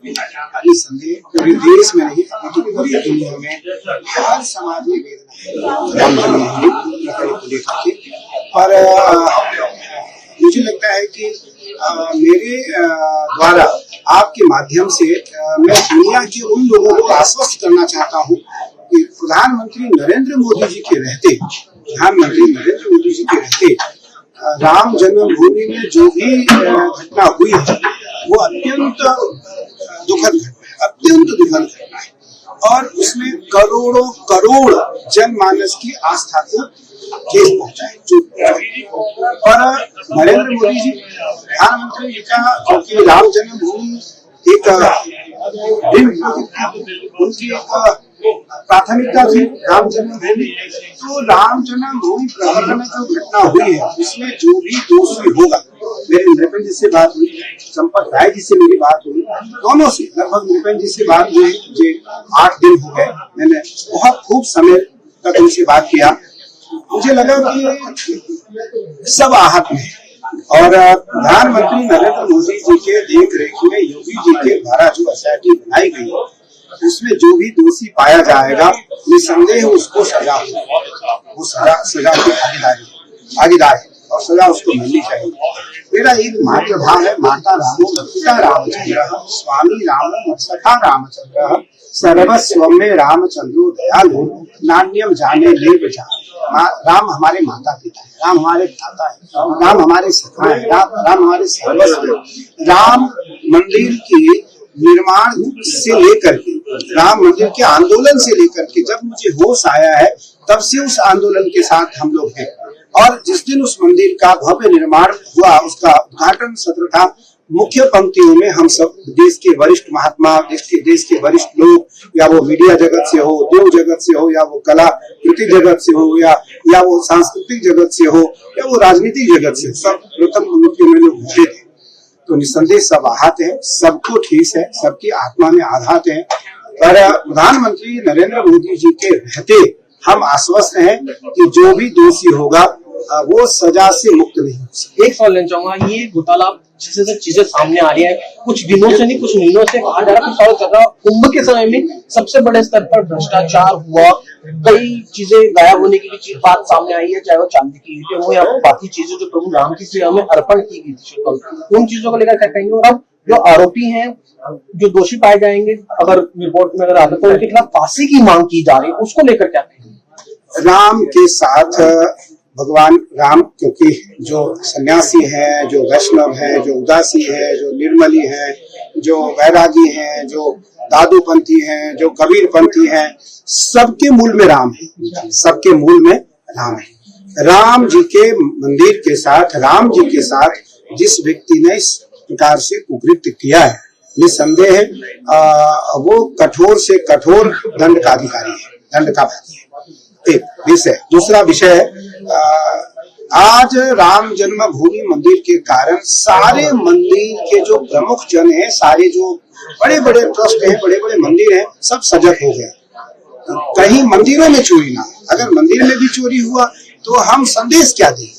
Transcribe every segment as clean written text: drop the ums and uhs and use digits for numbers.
निस्संदेह पूरे देश में नहीं पूरी दुनिया में हर समाज में वेदना को लेकर के। पर मुझे लगता है कि मेरे द्वारा आपके माध्यम से मैं दुनिया के उन लोगों को आश्वस्त करना चाहता हूँ कि प्रधानमंत्री नरेंद्र मोदी जी के रहते राम जन्मभूमि में जो भी घटना हुई है वो अत्यंत दुखद घटना है और उसमें करोड़ों करोड़ जनमानस की आस्था को ठेस पहुंचा है। और नरेंद्र मोदी जी प्रधानमंत्री जी का क्योंकि राम जन्मभूमि एक उनकी प्राथमिकता थी राम जन्मभूमि। तो राम जन्मभूमि प्रकरण में जो घटना हुई है उसमें जो भी दोषी होगा, मेरे नृपेंद्र जी से बात हुई, संपत राय जी से मेरी बात हुई, दोनों से लगभग नृपेंद्र जी से बात हुई, मुझे 8 दिन हो गए, मैंने बहुत खूब समय तक उनसे बात किया। मुझे लगा कि सब आहत में और प्रधानमंत्री नरेंद्र मोदी जी के देख रेख में योगी जी के द्वारा जो एसआईटी बनाई गई है उसमें जो भी दोषी पाया जाएगा निस्संदेह उसको सजा होगी, वो सजा की भागीदार है और सजा उसको मिलनी चाहिए। मेरा एक मात्र भाव है, माता रामो पिता रामचंद्र स्वामी रामो सखा रामचंद्र सर्वस्व में रामचंद्रो दयालु नान्यम जाने ले बचा। राम हमारे माता पिता है, राम हमारे भ्राता है, राम हमारे सखा है, राम हमारे सर्वस्व है। राम मंदिर के निर्माण से लेकर के, राम मंदिर के आंदोलन से लेकर के जब मुझे होश आया है तब से उस आंदोलन के साथ हम लोग हैं। और जिस दिन उस मंदिर का भव्य निर्माण हुआ, उसका उद्घाटन सत्र था, मुख्य पंक्तियों में हम सब देश के वरिष्ठ महात्मा, देश के वरिष्ठ लोग, या वो मीडिया जगत से हो, उद्योग जगत से हो, या वो कला कृति जगत से हो, या वो सांस्कृतिक जगत से हो, या वो राजनीतिक जगत से, सब प्रथम पंक्तियों में लोग बैठे थे। तो निस्संदेह सब आहत है, सबको ठेस है, सबकी आत्मा में आघात है। पर प्रधानमंत्री नरेंद्र मोदी जी के रहते हम आश्वस्त हैं कि जो भी दोषी होगा वो सजा से मुक्त नहीं हो सकता। एक सवाल लेना चाहूंगा, ये घोटाला जैसे चीजें सामने आ रही है, कुछ दिनों से नहीं कुछ महीनों से कहा जा रहा, कुछ साल चल रहा, कुंभ के समय में सबसे बड़े स्तर पर भ्रष्टाचार हुआ, कई चीजें गायब होने की भी बात सामने आई है, चाहे वो चांदी की ईंटें हो या बाकी चीजें जो प्रभु राम की सेवा में अर्पण की गई थी, उन चीजों को लेकर क्या कहेंगे? और अब जो आरोपी हैं, जो दोषी पाए जाएंगे, अगर रिपोर्ट में अगर आता तो उनके खिलाफ फांसी की मांग की जा रही है, उसको लेकर क्या कहेंगे? राम के साथ भगवान राम, क्योंकि जो सन्यासी है, जो वैष्णव है, जो उदासी है, जो निर्मली है, जो वैरागी है, जो दादूपंथी है, जो कबीरपंथी है, सबके मूल में राम है, सबके मूल में राम है। राम जी के मंदिर के साथ, राम जी के साथ जिस व्यक्ति ने इस प्रकार से कुकृत्य किया है, निस्संदेह वो कठोर से कठोर दंड का अधिकारी है, दंड का भागी है। एक विषय, दूसरा विषय है आज राम जन्मभूमि मंदिर के कारण सारे मंदिर के जो प्रमुख जन हैं, सारे जो बड़े बड़े ट्रस्ट हैं, बड़े बड़े मंदिर हैं, सब सजग हो गए। कहीं मंदिरों में चोरी ना, अगर मंदिर में भी चोरी हुआ तो हम संदेश क्या देंगे?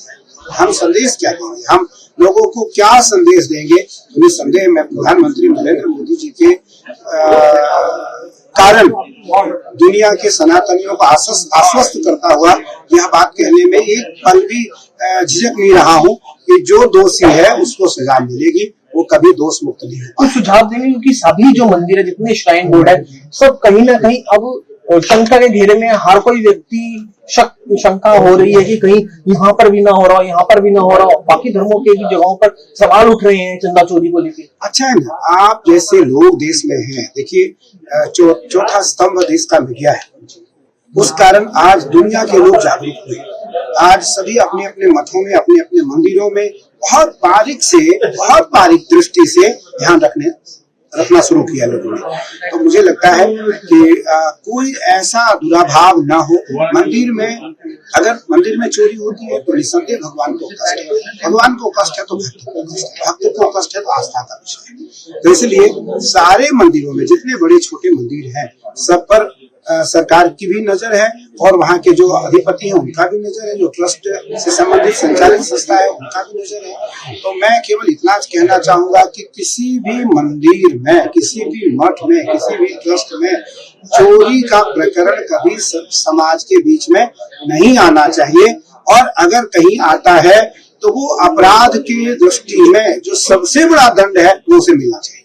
हम लोगों को क्या संदेश देंगे? तो निस्संदेह मैं प्रधानमंत्री नरेंद्र मोदी जी के कारण दुनिया के सनातनियों को आश्वस्त करता हुआ यह बात कहने में एक पल भी झिझक नहीं रहा हूँ कि जो दोषी है उसको सजा मिलेगी, वो कभी दोष मुक्त नहीं होगा। कुछ सुझाव देंगे, क्योंकि सभी जो मंदिर है, जितने श्राइन बोर्ड है, सब कहीं ना कहीं अब शंका के घेरे में, हर कोई व्यक्ति शंका हो रही है कि कहीं यहाँ पर भी ना हो रहा, यहाँ पर भी ना हो रहा, बाकी धर्मों के भी जगहों पर सवाल उठ रहे हैं चंदा चोरी को लेकर। अच्छा है ना, आप जैसे लोग देश में हैं, देखिए चौथा स्तंभ देश का मीडिया है, उस कारण आज दुनिया के लोग जागरूक हुए। आज सभी अपने अपने मठों में, अपने अपने मंदिरों में बहुत बारीक दृष्टि से ध्यान रखना शुरू किया लोगों ने। तो मुझे लगता है कि कोई ऐसा दुराभाव ना हो मंदिर में। अगर मंदिर में चोरी होती है तो निस्संदेह भगवान को कष्ट है, भगवान को कष्ट है तो भक्त को कष्ट है, भक्त को कष्ट है तो आस्था का विषय है। तो इसलिए सारे मंदिरों में जितने बड़े छोटे मंदिर हैं, सब पर सरकार की भी नजर है और वहाँ के जो अधिपति हैं उनका भी नजर है, जो ट्रस्ट से संबंधित संचालित संस्था है उनका भी नजर है। तो मैं केवल इतना कहना चाहूंगा कि किसी भी मंदिर में, किसी भी मठ में, किसी भी ट्रस्ट में चोरी का प्रकरण कभी समाज के बीच में नहीं आना चाहिए, और अगर कहीं आता है तो वो अपराध की दृष्टि में जो सबसे बड़ा दंड है वो उसे मिलना चाहिए।